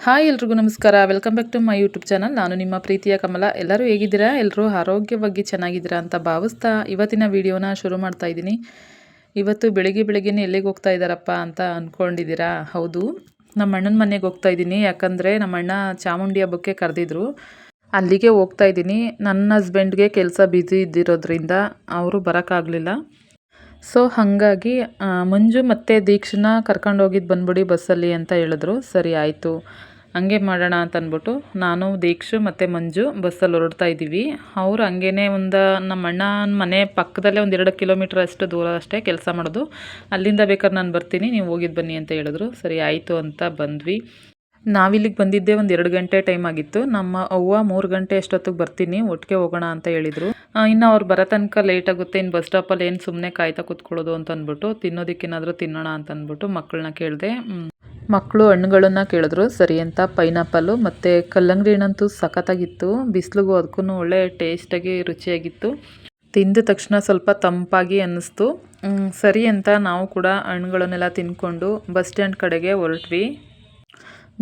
Hi ಎಲ್ರಿಗೂ ನಮಸ್ಕಾರ. Welcome back to my YouTube channel. ನಾನು ನಿಮ್ಮ ಪ್ರೀತಿಯ ಕಮಲ. ಎಲ್ಲರೂ ಹೇಗಿದ್ದೀರಾ? ಎಲ್ಲರೂ ಆರೋಗ್ಯವಾಗಿ ಚೆನ್ನಾಗಿದ್ದೀರಾ ಅಂತ ಭಾವಿಸ್ತಾ ಇವತ್ತಿನ ವಿಡಿಯೋನ ಶುರು ಮಾಡ್ತಾ ಇದ್ದೀನಿ. ಇವತ್ತು ಬೆಳಿಗ್ಗೆನೇ ಎಲ್ಲಿಗೆ ಹೋಗ್ತಾ ಇದ್ದಾರಪ್ಪ ಅಂತ ಅಂದ್ಕೊಂಡಿದ್ದೀರಾ? ಹೌದು, ನಮ್ಮ ಅಣ್ಣನ ಮನೆಗೆ ಹೋಗ್ತಾ ಇದ್ದೀನಿ. ಯಾಕಂದರೆ ನಮ್ಮ ಅಣ್ಣ ಚಾಮುಂಡಿ ಹಬ್ಬಕ್ಕೆ ಕರೆದಿದ್ರು, ಅಲ್ಲಿಗೆ ಹೋಗ್ತಾ ಇದ್ದೀನಿ. ನನ್ನ ಹಸ್ಬೆಂಡ್ಗೆ ಕೆಲಸ ಬ್ಯುಸಿ ಇದ್ದಿರೋದ್ರಿಂದ ಅವರು ಬರೋಕ್ಕಾಗಲಿಲ್ಲ. ಸೊ ಹಾಗಾಗಿ ಮಂಜು ಮತ್ತು ದೀಕ್ಷನ ಕರ್ಕೊಂಡೋಗಿದ್ದು ಬಂದ್ಬಿಡಿ ಬಸ್ಸಲ್ಲಿ ಅಂತ ಹೇಳಿದ್ರು. ಸರಿ ಆಯಿತು, ಹಂಗೆ ಮಾಡೋಣ ಅಂತ ಅಂದ್ಬಿಟ್ಟು ನಾನು ದೀಕ್ಷು ಮತ್ತು ಮಂಜು ಬಸ್ಸಲ್ಲಿ ಹೊರಡ್ತಾ ಇದ್ದೀವಿ. ಅವರು ಹಂಗೇ ನಮ್ಮ ಅಣ್ಣನ ಮನೆ ಪಕ್ಕದಲ್ಲೇ 1-2 ಕಿಲೋಮೀಟ್ರ್ ಅಷ್ಟು ದೂರ ಅಷ್ಟೇ ಕೆಲಸ ಮಾಡೋದು. ಅಲ್ಲಿಂದ ಬೇಕಾದ್ರೆ ನಾನು ಬರ್ತೀನಿ, ನೀವು ಹೋಗಿದ್ದು ಬನ್ನಿ ಅಂತ ಹೇಳಿದ್ರು. ಸರಿ ಆಯಿತು ಅಂತ ಬಂದ್ವಿ. ನಾವಿಲ್ಲಿಗೆ ಬಂದಿದ್ದೆ 1-2 ಗಂಟೆ ಟೈಮ್ ಆಗಿತ್ತು. ನಮ್ಮ ಅವ್ವ 3 ಗಂಟೆ ಅಷ್ಟೊತ್ತಿಗೆ ಬರ್ತೀನಿ, ಒಟ್ಟಿಗೆ ಹೋಗೋಣ ಅಂತ ಹೇಳಿದರು. ಇನ್ನು ಅವ್ರು ಬರೋ ತನಕ ಲೇಟ್ ಆಗುತ್ತೆ, ಇನ್ನು ಬಸ್ ಸ್ಟಾಪಲ್ಲಿ ಏನು ಸುಮ್ಮನೆ ಕಾಯ್ತಾ ಕೂತ್ಕೊಳ್ಳೋದು ಅಂತ ಅಂದ್ಬಿಟ್ಟು ತಿನ್ನೋದಕ್ಕೇನಾದರೂ ತಿನ್ನೋಣ ಅಂತ ಅಂದ್ಬಿಟ್ಟು ಮಕ್ಕಳನ್ನ ಕೇಳಿದೆ. ಮಕ್ಕಳು ಹಣ್ಣುಗಳನ್ನು ಕೇಳಿದ್ರು. ಸರಿ ಅಂತ ಪೈನಾಪಲ್ಲು ಮತ್ತು ಕಲ್ಲಂಗಡಿ ಹಣ್ಣಂತೂ ಸಖತ್ತಾಗಿತ್ತು. ಬಿಸಿಲಿಗೂ ಅದಕ್ಕೂ ಒಳ್ಳೆ ಟೇಸ್ಟಾಗಿ ರುಚಿಯಾಗಿತ್ತು. ತಿಂದ ತಕ್ಷಣ ಸ್ವಲ್ಪ ತಂಪಾಗಿ ಅನ್ನಿಸ್ತು. ಸರಿ ಅಂತ ನಾವು ಕೂಡ ಹಣ್ಣುಗಳನ್ನೆಲ್ಲ ತಿಂದ್ಕೊಂಡು ಬಸ್ ಸ್ಟ್ಯಾಂಡ್ ಕಡೆಗೆ ಹೊರಟ್ವಿ.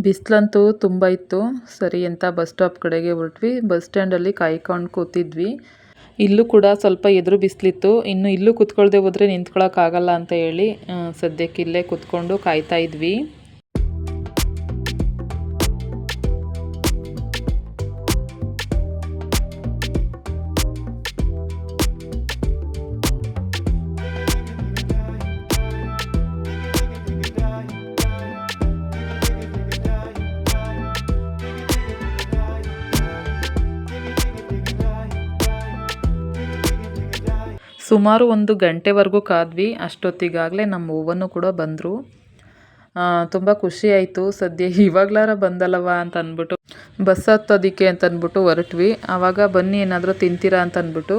ಬಿಸಿಲಂತೂ ತುಂಬ ಇತ್ತು. ಸರಿ ಅಂತ ಬಸ್ ಸ್ಟಾಪ್ ಕಡೆಗೆ ಹೊರಟ್ವಿ. ಬಸ್ ಸ್ಟ್ಯಾಂಡಲ್ಲಿ ಕಾಯ್ಕೊಂಡು ಕೂತಿದ್ವಿ. ಇಲ್ಲೂ ಕೂಡ ಸ್ವಲ್ಪ ಎದುರು ಬಿಸಿಲಿತ್ತು. ಇನ್ನು ಇಲ್ಲೂ ಕೂತ್ಕೊಳ್ದೆ ಹೋದರೆ ನಿಂತ್ಕೊಳ್ಳೋಕ್ಕಾಗಲ್ಲ ಅಂತ ಹೇಳಿ ಸದ್ಯಕ್ಕೆ ಇಲ್ಲೇ ಕೂತ್ಕೊಂಡು ಕಾಯ್ತಾ ಇದ್ವಿ. ಸುಮಾರು 1 ಗಂಟೆವರೆಗೂ ಕಾದ್ವಿ. ಅಷ್ಟೊತ್ತಿಗಾಗಲೇ ನಮ್ಮ ಅವ್ವನೂ ಕೂಡ ಬಂದರು. ತುಂಬ ಖುಷಿ ಆಯಿತು. ಸದ್ಯ ಇವಾಗ್ಲಾರ ಬಂದಲ್ಲವ ಅಂತ ಅಂದ್ಬಿಟ್ಟು ಬಸ್ ಹತ್ತೋದಕ್ಕೆ ಅಂತ ಅಂದ್ಬಿಟ್ಟು ಹೊರಟ್ವಿ. ಆವಾಗ ಬನ್ನಿ ಏನಾದರೂ ತಿಂತೀರಾ ಅಂತ ಅಂದ್ಬಿಟ್ಟು,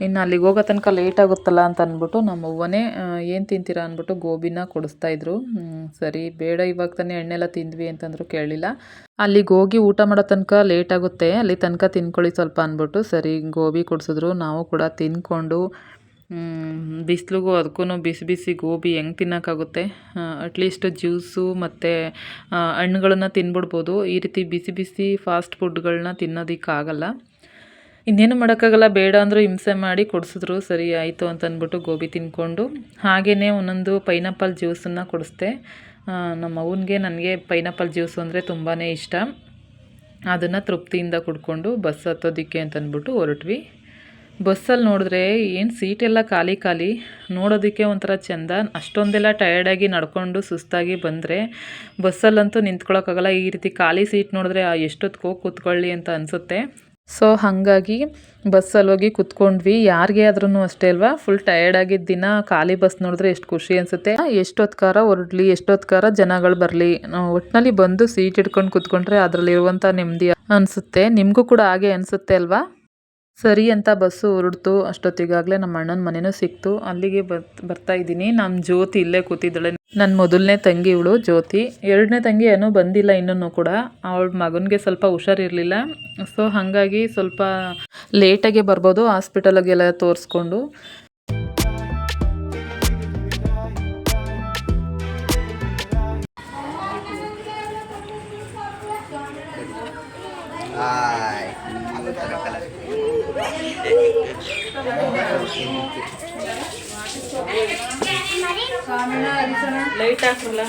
ಇನ್ನು ಅಲ್ಲಿಗೆ ಹೋಗೋ ತನಕ ಲೇಟ್ ಆಗುತ್ತಲ್ಲ ಅಂತ ಅಂದ್ಬಿಟ್ಟು ನಮ್ಮ ಅವ್ವನೇ ಏನು ತಿಂತೀರಾ ಅಂದ್ಬಿಟ್ಟು ಗೋಬಿನ ಕೊಡಿಸ್ತಾಯಿದ್ರು. ಸರಿ ಬೇಡ, ಇವಾಗ ತಾನೇ ಎಣ್ಣೆಲ್ಲ ತಿಂದ್ವಿ ಅಂತಂದ್ರು, ಕೇಳಲಿಲ್ಲ. ಅಲ್ಲಿಗೆ ಹೋಗಿ ಊಟ ಮಾಡೋ ತನಕ ಲೇಟ್ ಆಗುತ್ತೆ, ಅಲ್ಲಿ ತನಕ ತಿನ್ಕೊಳ್ಳಿ ಸ್ವಲ್ಪ ಅಂದ್ಬಿಟ್ಟು ಸರಿ ಗೋಬಿ ಕೊಡಿಸಿದ್ರು. ನಾವು ಕೂಡ ತಿಂದ್ಕೊಂಡು ಬಿಸಿಲಿಗೂ ಅದಕ್ಕೂ ಬಿಸಿ ಬಿಸಿ ಗೋಬಿ ಹೆಂಗೆ ತಿನ್ನೋಕ್ಕಾಗುತ್ತೆ? ಅಟ್ಲೀಸ್ಟ್ ಜ್ಯೂಸು ಮತ್ತು ಹಣ್ಣುಗಳನ್ನು ತಿನ್ಬಿಡ್ಬೋದು. ಈ ರೀತಿ ಬಿಸಿ ಬಿಸಿ ಫಾಸ್ಟ್ ಫುಡ್ಗಳನ್ನ ತಿನ್ನೋದಕ್ಕಾಗಲ್ಲ. ಇನ್ನೇನು ಮಾಡೋಕ್ಕಾಗಲ್ಲ, ಬೇಡ ಅಂದರೂ ಹಿಂಸೆ ಮಾಡಿ ಕೊಡಿಸಿದ್ರು. ಸರಿ ಆಯಿತು ಅಂತಂದ್ಬಿಟ್ಟು ಗೋಬಿ ತಿಂದ್ಕೊಂಡು ಹಾಗೆಯೇ ಒಂದೊಂದು ಪೈನಾಪಲ್ ಜ್ಯೂಸನ್ನು ಕೊಡಿಸ್ದೆ. ನಮ್ಮ ಅವ್ವನಿಗೆ ನನಗೆ ಪೈನಾಪಲ್ ಜ್ಯೂಸು ಅಂದರೆ ತುಂಬಾ ಇಷ್ಟ. ಅದನ್ನು ತೃಪ್ತಿಯಿಂದ ಕುಡ್ಕೊಂಡು ಬಸ್ ಹತ್ತೋದಕ್ಕೆ ಅಂತಂದ್ಬಿಟ್ಟು ಹೊರಟ್ವಿ. ಬಸ್ಸಲ್ಲಿ ನೋಡಿದ್ರೆ ಏನು ಸೀಟೆಲ್ಲ ಖಾಲಿ ಖಾಲಿ, ನೋಡೋದಕ್ಕೆ ಒಂಥರ ಚೆಂದ. ಅಷ್ಟೊಂದೆಲ್ಲ ಟಯರ್ಡಾಗಿ ನಡ್ಕೊಂಡು ಸುಸ್ತಾಗಿ ಬಂದರೆ ಬಸ್ಸಲ್ಲಂತೂ ನಿಂತ್ಕೊಳ್ಳೋಕ್ಕಾಗಲ್ಲ. ಈ ರೀತಿ ಖಾಲಿ ಸೀಟ್ ನೋಡಿದ್ರೆ ಎಷ್ಟೊತ್ತಿಗೆ ಹೋಗಿ ಕೂತ್ಕೊಳ್ಳಿ ಅಂತ ಅನಿಸುತ್ತೆ. ಸೊ ಹಾಗಾಗಿ ಬಸ್ಸಲ್ಲಿ ಹೋಗಿ ಕೂತ್ಕೊಂಡ್ವಿ. ಯಾರಿಗೆ ಆದ್ರೂ ಅಷ್ಟೇ ಅಲ್ವಾ, ಫುಲ್ ಟಯರ್ಡಾಗಿದ್ದ ದಿನ ಖಾಲಿ ಬಸ್ ನೋಡಿದ್ರೆ ಎಷ್ಟು ಖುಷಿ ಅನಿಸುತ್ತೆ. ಎಷ್ಟೊತ್ಕಾರ ಹೊರಡ್ಲಿ, ಎಷ್ಟೊತ್ಕಾರ ಜನಗಳು ಬರಲಿ, ಒಟ್ಟಿನಲ್ಲಿ ಬಂದು ಸೀಟ್ ಹಿಡ್ಕೊಂಡು ಕೂತ್ಕೊಂಡ್ರೆ ಅದರಲ್ಲಿರುವಂಥ ನೆಮ್ಮದಿ ಅನಿಸುತ್ತೆ. ನಿಮಗೂ ಕೂಡ ಹಾಗೆ ಅನಿಸುತ್ತೆ ಅಲ್ವಾ? ಸರಿ ಅಂತ ಬಸ್ಸು ಹೊರಡ್ತು. ಅಷ್ಟೊತ್ತಿಗಾಗಲೇ ನಮ್ಮ ಅಣ್ಣನ ಮನೆಯೂ ಸಿಕ್ತು. ಅಲ್ಲಿಗೆ ಬರ್ತಾ ಇದ್ದೀನಿ. ನಮ್ಮ ಜ್ಯೋತಿ ಇಲ್ಲೇ ಕೂತಿದ್ದಾಳೆ. ನನ್ನ ಮೊದಲನೇ ತಂಗಿ ಇವಳು ಜ್ಯೋತಿ. 2ನೇ ತಂಗಿ ಏನೂ ಬಂದಿಲ್ಲ ಇನ್ನೂ ಕೂಡ. ಅವಳ ಮಗನಿಗೆ ಸ್ವಲ್ಪ ಹುಷಾರಿರಲಿಲ್ಲ. ಸೊ ಹಾಗಾಗಿ ಸ್ವಲ್ಪ ಲೇಟಾಗೆ ಬರ್ಬೋದು ಹಾಸ್ಪಿಟಲ್ಗೆಲ್ಲ ತೋರಿಸ್ಕೊಂಡು. ಲೈಟ್ ಹಾಕಲ್ಲ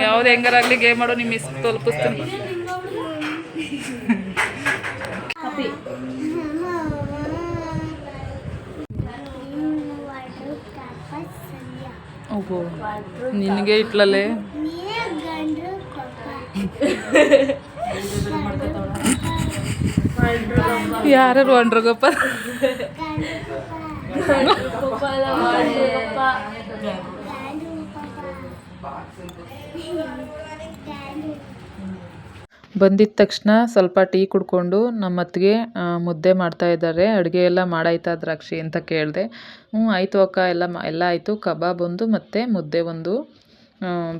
ಯಾವ್ದು ಹೆಂಗಾರಾಗ್ಲಿ ಗೇಮ್ ಮಾಡು, ನಿಮ್ಮ ಮಿಸ್ ತಲುಪಿಸ್ತೀನಿ. ಓಹೋ, ನಿನಗೆ ಇಟ್ಲಲ್ಲೇ ಯಾರು ಒಂಡ್ರಗಪ್ಪ ಬಂದಿದ್ದ ತಕ್ಷಣ ಸ್ವಲ್ಪ ಟೀ ಕುಡ್ಕೊಂಡು ನಮ್ಮ ಅತ್ತಿಗೆ ಮುದ್ದೆ ಮಾಡ್ತಾ ಇದ್ದಾರೆ. ಅಡುಗೆ ಎಲ್ಲ ಮಾಡಾಯ್ತಾ ದ್ರಾಕ್ಷಿ ಅಂತ ಕೇಳಿದೆ. ಆಯಿತು ಅಕ್ಕ, ಎಲ್ಲ ಆಯಿತು. ಕಬಾಬ್ ಒಂದು ಮತ್ತು ಮುದ್ದೆ ಒಂದು.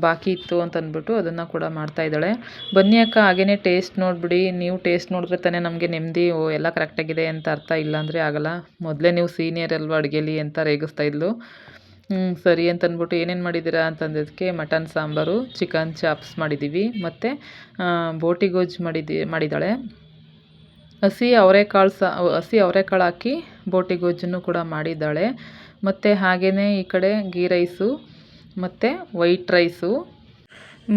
ಬಾಕಿ ಇತ್ತು ಅಂತ ಅಂದ್ಬಿಟ್ಟು ಅದನ್ನು ಕೂಡ ಮಾಡ್ತಾಯಿದ್ದಾಳೆ. ಬನ್ನಿ ಅಕ್ಕ ಹಾಗೇ ಟೇಸ್ಟ್ ನೋಡಿಬಿಡಿ, ನೀವು ಟೇಸ್ಟ್ ನೋಡಿದ್ರೆ ತಾನೇ ನಮಗೆ ನೆಮ್ಮದಿ. ಓ ಎಲ್ಲ ಕರೆಕ್ಟಾಗಿದೆ ಅಂತ ಅರ್ಥ, ಇಲ್ಲಾಂದರೆ ಆಗಲ್ಲ. ಮೊದಲೇ ನೀವು ಸೀನಿಯರ್ ಅಲ್ವಾ ಅಡುಗೆಲಿ ಅಂತ ರೇಗಿಸ್ತಾ ಇದ್ಲು. ಸರಿ ಅಂತ ಅಂದ್ಬಿಟ್ಟು ಏನೇನು ಮಾಡಿದ್ದೀರಾ ಅಂತಂದಿದ್ದಕ್ಕೆ ಮಟನ್ ಸಾಂಬಾರು, ಚಿಕನ್ ಚಾಪ್ಸ್ ಮಾಡಿದ್ದೀವಿ, ಮತ್ತು ಬೋಟಿ ಗೊಜ್ಜು ಮಾಡಿದ್ದಾಳೆ. ಹಸಿ ಅವರೆಕಾಳು ಹಾಕಿ ಬೋಟಿ ಗೊಜ್ಜನ್ನು ಕೂಡ ಮಾಡಿದ್ದಾಳೆ. ಮತ್ತು ಹಾಗೆಯೇ ಈ ಕಡೆ ಗೀ ರೈಸು ಮತ್ತು ವೈಟ್ ರೈಸು,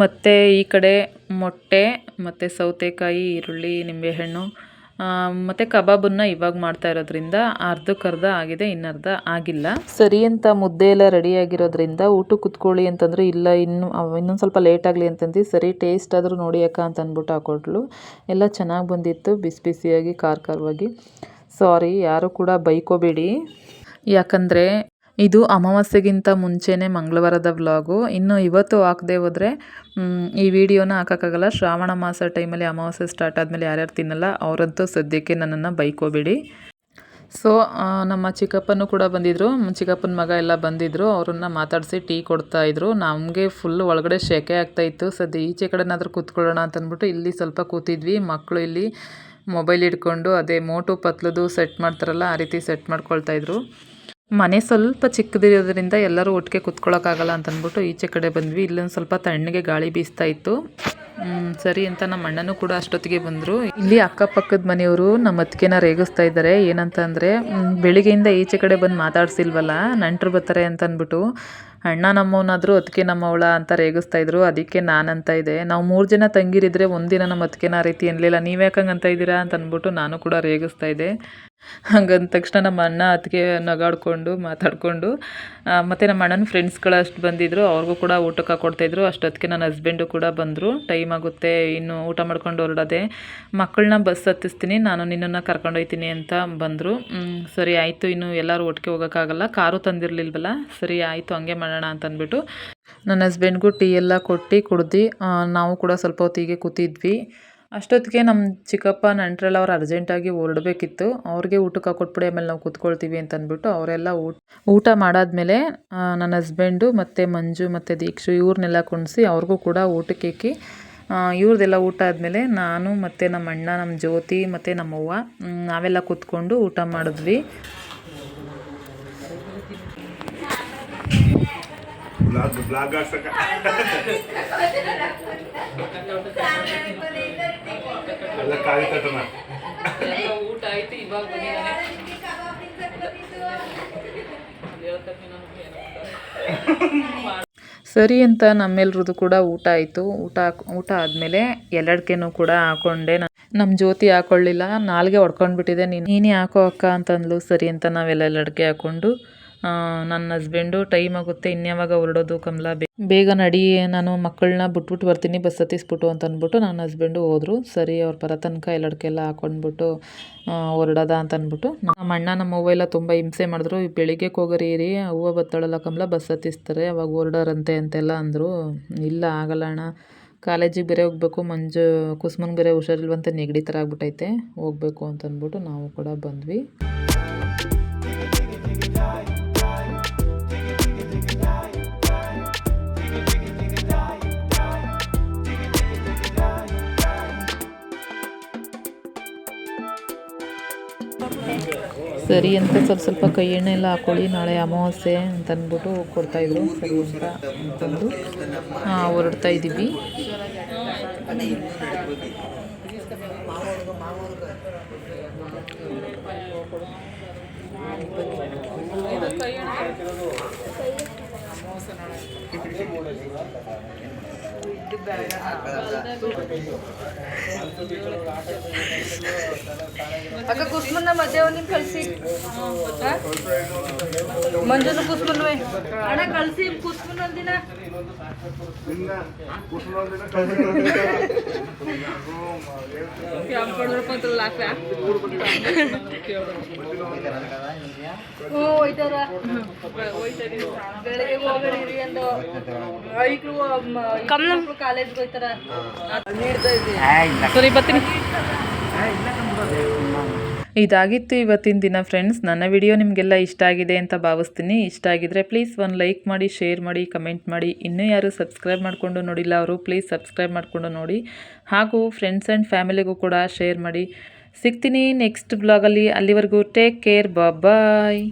ಮತ್ತು ಈ ಕಡೆ ಮೊಟ್ಟೆ ಮತ್ತು ಸೌತೆಕಾಯಿ, ಈರುಳ್ಳಿ, ನಿಂಬೆಹಣ್ಣು, ಮತ್ತು ಕಬಾಬನ್ನು ಇವಾಗ ಮಾಡ್ತಾ ಇರೋದ್ರಿಂದ ಅರ್ಧಕ್ಕರ್ಧ ಆಗಿದೆ, ಇನ್ನರ್ಧ ಆಗಿಲ್ಲ. ಸರಿ ಅಂತ ಮುದ್ದೆ ಎಲ್ಲ ರೆಡಿಯಾಗಿರೋದ್ರಿಂದ ಊಟಕ್ಕೆ ಕುತ್ಕೊಳ್ಳಿ ಅಂತಂದರೆ ಇಲ್ಲ, ಇನ್ನೊಂದು ಸ್ವಲ್ಪ ಲೇಟ್ ಆಗಲಿ ಅಂತಂದು ಸರಿ ಟೇಸ್ಟ್ ಆದರೂ ನೋಡಿ ಅಕ್ಕ ಅಂತ ಅಂದ್ಬಿಟ್ಟು ಹಾಕೊಟ್ಲು. ಎಲ್ಲ ಚೆನ್ನಾಗಿ ಬಂದಿತ್ತು, ಬಿಸಿ ಬಿಸಿಯಾಗಿ ಖಾರವಾಗಿ. ಸಾರಿ, ಯಾರು ಕೂಡ ಬೈಕೋಬೇಡಿ, ಯಾಕಂದರೆ ಇದು ಅಮಾವಾಸ್ಯೆಗಿಂತ ಮುಂಚೆನೇ ಮಂಗಳವಾರದ ವ್ಲಾಗು. ಇನ್ನು ಇವತ್ತು ಹಾಕದೆ ಹೋದರೆ ಈ ವಿಡಿಯೋನ ಹಾಕೋಕ್ಕಾಗಲ್ಲ. ಶ್ರಾವಣ ಮಾಸ ಟೈಮಲ್ಲಿ ಅಮಾವಾಸ್ಯೆ ಸ್ಟಾರ್ಟ್ ಆದಮೇಲೆ ಯಾರ್ಯಾರು ತಿನ್ನಲ್ಲ ಅವರಂತೂ ಸದ್ಯಕ್ಕೆ ನನ್ನನ್ನು ಬೈಕೋಬೇಡಿ. ಸೊ ನಮ್ಮ ಚಿಕ್ಕಪ್ಪನೂ ಕೂಡ ಬಂದಿದ್ದರು, ಚಿಕ್ಕಪ್ಪನ ಮಗ ಎಲ್ಲ ಬಂದಿದ್ದರು. ಅವ್ರನ್ನ ಮಾತಾಡಿಸಿ ಟೀ ಕೊಡ್ತಾಯಿದ್ರು. ನಮಗೆ ಫುಲ್ ಒಳಗಡೆ ಶೆಕೆ ಆಗ್ತಾಯಿತ್ತು. ಸದ್ಯ ಈಚೆ ಕಡೆನಾದರೂ ಕೂತ್ಕೊಳ್ಳೋಣ ಅಂತಂದ್ಬಿಟ್ಟು ಇಲ್ಲಿ ಸ್ವಲ್ಪ ಕೂತಿದ್ವಿ. ಮಕ್ಕಳು ಇಲ್ಲಿ ಮೊಬೈಲ್ ಹಿಡ್ಕೊಂಡು ಅದೇ ಮೋಟು ಪತ್ಲದು ಸೆಟ್ ಮಾಡ್ತಾರಲ್ಲ ಆ ರೀತಿ ಸೆಟ್ ಮಾಡ್ಕೊಳ್ತಾಯಿದ್ರು. ಮನೆ ಸ್ವಲ್ಪ ಚಿಕ್ಕದಿರೋದ್ರಿಂದ ಎಲ್ಲರೂ ಒಟ್ಟಿಗೆ ಕೂತ್ಕೊಳ್ಳೋಕ್ಕಾಗಲ್ಲ ಅಂತಂದ್ಬಿಟ್ಟು ಈಚೆ ಕಡೆ ಬಂದ್ವಿ. ಇಲ್ಲೊಂದು ಸ್ವಲ್ಪ ತಣ್ಣಗೆ ಗಾಳಿ ಬೀಸ್ತಾ ಇತ್ತು. ಸರಿ ಅಂತ ನಮ್ಮ ಅಣ್ಣನೂ ಕೂಡ ಅಷ್ಟೊತ್ತಿಗೆ ಬಂದರು. ಇಲ್ಲಿ ಅಕ್ಕಪಕ್ಕದ ಮನೆಯವರು ನಮ್ಮ ಅತ್ತಿಗೆನ ರೇಗಿಸ್ತಾ ಇದ್ದಾರೆ. ಏನಂತ ಅಂದರೆ ಬೆಳಿಗ್ಗೆಯಿಂದ ಈಚೆ ಕಡೆ ಬಂದು ಮಾತಾಡ್ಸಿಲ್ವಲ್ಲ, ನೆಂಟರು ಬರ್ತಾರೆ ಅಂತ ಅಂದ್ಬಿಟ್ಟು ಅಣ್ಣ ನಮ್ಮವನಾದರೂ ಅತ್ತಿಗೆ ನಮ್ಮವಳ ಅಂತ ರೇಗಿಸ್ತಾ ಇದ್ರು. ಅದಕ್ಕೆ ನಾನಂತ ಇದೆ, ನಾವು 3 ಜನ ತಂಗಿರಿದ್ರೆ ಒಂದಿನ ನಮ್ಮ ಅತ್ತಿಗೆನ ಆ ರೀತಿ ಅನ್ನಲಿಲ್ಲ, ನೀವ್ಯಾಕಂಗೆ ಅಂತ ಇದ್ದೀರಾ ಅಂತ ಅಂದ್ಬಿಟ್ಟು ನಾನು ಕೂಡ ರೇಗಿಸ್ತಾ ಇದ್ದೆ. ಹಂಗಂದ ತಕ್ಷಣ ನಮ್ಮ ಅಣ್ಣ ಅತ್ತಿಗೆ ನಗಾಡ್ಕೊಂಡು ಮಾತಾಡಿಕೊಂಡು, ಮತ್ತು ನಮ್ಮ ಅಣ್ಣನ ಫ್ರೆಂಡ್ಸ್ಗಳು ಅಷ್ಟು ಬಂದಿದ್ದರು, ಅವ್ರಿಗೂ ಕೂಡ ಊಟಕ್ಕೆ ಹಾಕ್ಕೊಡ್ತಾಯಿದ್ರು. ಅಷ್ಟೊತ್ತಿಗೆ ನನ್ನ ಹಸ್ಬೆಂಡು ಕೂಡ ಬಂದರು. ಟೈಮ್ ಆಗುತ್ತೆ, ಇನ್ನು ಊಟ ಮಾಡ್ಕೊಂಡು ಹೊರಡೋದೆ, ಮಕ್ಕಳನ್ನ ಬಸ್ ಹತ್ತಿಸ್ತೀನಿ, ನಾನು ನಿನ್ನನ್ನು ಕರ್ಕೊಂಡೊಯ್ತೀನಿ ಅಂತ ಬಂದರು. ಸರಿ ಆಯಿತು, ಇನ್ನು ಎಲ್ಲರೂ ಒಟ್ಟಿಗೆ ಹೋಗೋಕ್ಕಾಗಲ್ಲ, ಕಾರು ತಂದಿರಲಿಲ್ವಲ್ಲ, ಸರಿ ಆಯಿತು ಹಂಗೆ ಮಾಡೋಣ ಅಂತ ಅಂದ್ಬಿಟ್ಟು ನನ್ನ ಹಸ್ಬೆಂಡ್ಗೂ ಟೀ ಎಲ್ಲ ಕೊಟ್ಟು ಕುಡ್ದು ನಾವು ಕೂಡ ಸ್ವಲ್ಪ ಹೊತ್ತಿಗೆ ಕೂತಿದ್ವಿ. ಅಷ್ಟೊತ್ತಿಗೆ ನಮ್ಮ ಚಿಕ್ಕಪ್ಪ ನೆಂಟ್ರೆಲ್ಲ ಅವ್ರು ಅರ್ಜೆಂಟಾಗಿ ಹೊರಡಬೇಕಿತ್ತು. ಅವ್ರಿಗೆ ಊಟಕ್ಕೆ ಹಾಕ್ಕೊಟ್ಬಿಡಿ, ಆಮೇಲೆ ನಾವು ಕೂತ್ಕೊಳ್ತೀವಿ ಅಂತ ಅಂದ್ಬಿಟ್ಟು ಅವರೆಲ್ಲ ಊಟ ಮಾಡಾದ್ಮೇಲೆ ನನ್ನ ಹಸ್ಬೆಂಡು ಮತ್ತು ಮಂಜು ಮತ್ತು ದೀಕ್ಷು ಇವ್ರನ್ನೆಲ್ಲ ಕುಣಿಸಿ ಅವ್ರಿಗೂ ಕೂಡ ಊಟಕ್ಕೆ ಇಕ್ಕಿ ಇವ್ರದ್ದೆಲ್ಲ ಊಟ ಆದಮೇಲೆ ನಾನು ಮತ್ತು ನಮ್ಮ ಅಣ್ಣ, ನಮ್ಮ ಜ್ಯೋತಿ ಮತ್ತು ನಮ್ಮವ್ವ ನಾವೆಲ್ಲ ಕೂತ್ಕೊಂಡು ಊಟ ಮಾಡಿದ್ವಿ. ಊಟ ಆಯ್ತು, ಇವಾಗ ಸರಿ ಅಂತ ನಮ್ಮೆಲ್ರದ್ದು ಕೂಡ ಊಟ ಆಯಿತು. ಊಟ ಆದಮೇಲೆ ಎಲ್ಲಡ್ಕೆನೂ ಕೂಡ ಹಾಕ್ಕೊಂಡೆ. ನಮ್ಮ ಜ್ಯೋತಿ ಹಾಕ್ಕೊಳ್ಳಿಲ್ಲ, ನಾಲ್ಗೆ ಹೊಡ್ಕೊಂಡ್ಬಿಟ್ಟಿದೆ, ನೀನೇ ಹಾಕೋ ಅಕ್ಕ ಅಂತಂದ್ಲು. ಸರಿ ಅಂತ ನಾವೆಲ್ಲ ಎಲ್ಲಡ್ಕೆ ಹಾಕ್ಕೊಂಡು ನನ್ನ ಹಸ್ಬೆಂಡು ಟೈಮ್ ಆಗುತ್ತೆ ಇನ್ಯಾವಾಗ ಹೊರಡೋದು ಕಮಲ, ಬೇಗ ನಡಿ, ನಾನು ಮಕ್ಕಳನ್ನ ಬಿಟ್ಬಿಟ್ಟು ಬರ್ತೀನಿ ಬಸ್ ಹತ್ತಿಸ್ಬಿಟ್ಟು ಅಂತ ಅಂದ್ಬಿಟ್ಟು ನನ್ನ ಹಸ್ಬೆಂಡು ಹೋದರು. ಸರಿ ಅವ್ರು ಬರೋ ತನಕ ಎಲ್ಲಡ್ಕೆಲ್ಲ ಹಾಕ್ಕೊಂಡ್ಬಿಟ್ಟು ಹೊರಡೋದ ಅಂತ ಅಂದ್ಬಿಟ್ಟು ನಮ್ಮ ಅಣ್ಣ ನಮ್ಮ ಅವ್ವ ಎಲ್ಲ ತುಂಬ ಹಿಂಸೆ ಮಾಡಿದ್ರು. ಬೆಳಿಗ್ಗೆ ಹೋಗೋರಿ ಹೂವು ಬತ್ತಾಳಲ್ಲ ಕಮಲ, ಬಸ್ ಹತ್ತಿಸ್ತಾರೆ ಅವಾಗ ಹೊರಡೋರಂತೆ ಅಂತೆಲ್ಲ ಅಂದರು. ಇಲ್ಲ ಆಗಲ್ಲ ಅಣ್ಣ, ಕಾಲೇಜಿಗೆ ಬೇರೆ ಹೋಗಬೇಕು, ಮಂಜು ಕುಸುಮಂಗೆ ಬೇರೆ ಹುಷಾರಿಲ್ವಂತೆ, ನೆಗಡಿ ಥರ ಆಗ್ಬಿಟ್ಟೈತೆ, ಹೋಗಬೇಕು ಅಂತಂದ್ಬಿಟ್ಟು ನಾವು ಕೂಡ ಬಂದ್ವಿ. ಸರಿ ಅಂತ ಸ್ವಲ್ಪ ಕೈ ಎಣ್ಣೆ ಎಲ್ಲ ಹಾಕ್ಕೊಳ್ಳಿ, ನಾಳೆ ಅಮಾವಾಸ್ಯೆ ಅಂತಂದ್ಬಿಟ್ಟು ಕೊಡ್ತಾಯಿದ್ರು. ಸರಿ ಅಂತ ಅಂತಂದು ಹೊರಡ್ತಾ ಇದ್ದೀವಿ. ಅಕ್ಕ ಕುಸ್ಮನ್ನ ಮಧ್ಯ ಒಂದಿನ ಕಳಿಸಿ, ಮಂಜುನ ಕುಸ್ಮನ್ ಅಣ್ಣ ಕಳಿಸಿ, ಕುಸ್ಮನ್ ಒಂದಿನ ಹೋಯ್ತಾರ ಬೆಳಗ್ಗೆ ಹೋಗರಿ ಅಂದು ಐಕ್ಳು ಕಾಲೇಜ್ಗೆ ಹೋಯ್ತಾರ. ಸರಿ ಬರ್ತೀನಿ. ಇದಾಗಿತ್ತು ಇವತ್ತಿನ ದಿನ ಫ್ರೆಂಡ್ಸ್. ನನ್ನ ವಿಡಿಯೋ ನಿಮಗೆಲ್ಲ ಇಷ್ಟ ಆಗಿದೆ ಅಂತ ಭಾವಿಸ್ತೀನಿ. ಇಷ್ಟ ಆಗಿದ್ರೆ ಪ್ಲೀಸ್ ಒಂದು ಲೈಕ್ ಮಾಡಿ, ಶೇರ್ ಮಾಡಿ, ಕಮೆಂಟ್ ಮಾಡಿ. ಇನ್ನೂ ಯಾರು ಸಬ್ಸ್ಕ್ರೈಬ್ ಮಾಡಿಕೊಂಡು ನೋಡಿಲ್ಲ ಅವರು ಪ್ಲೀಸ್ ಸಬ್ಸ್ಕ್ರೈಬ್ ಮಾಡಿಕೊಂಡು ನೋಡಿ. ಹಾಗೂ ಫ್ರೆಂಡ್ಸ್ ಆ್ಯಂಡ್ ಫ್ಯಾಮಿಲಿಗೂ ಕೂಡ ಶೇರ್ ಮಾಡಿ. ಸಿಗ್ತೀನಿ ನೆಕ್ಸ್ಟ್ ಬ್ಲಾಗಲ್ಲಿ. ಅಲ್ಲಿವರೆಗೂ ಟೇಕ್ ಕೇರ್, ಬಾಯ್.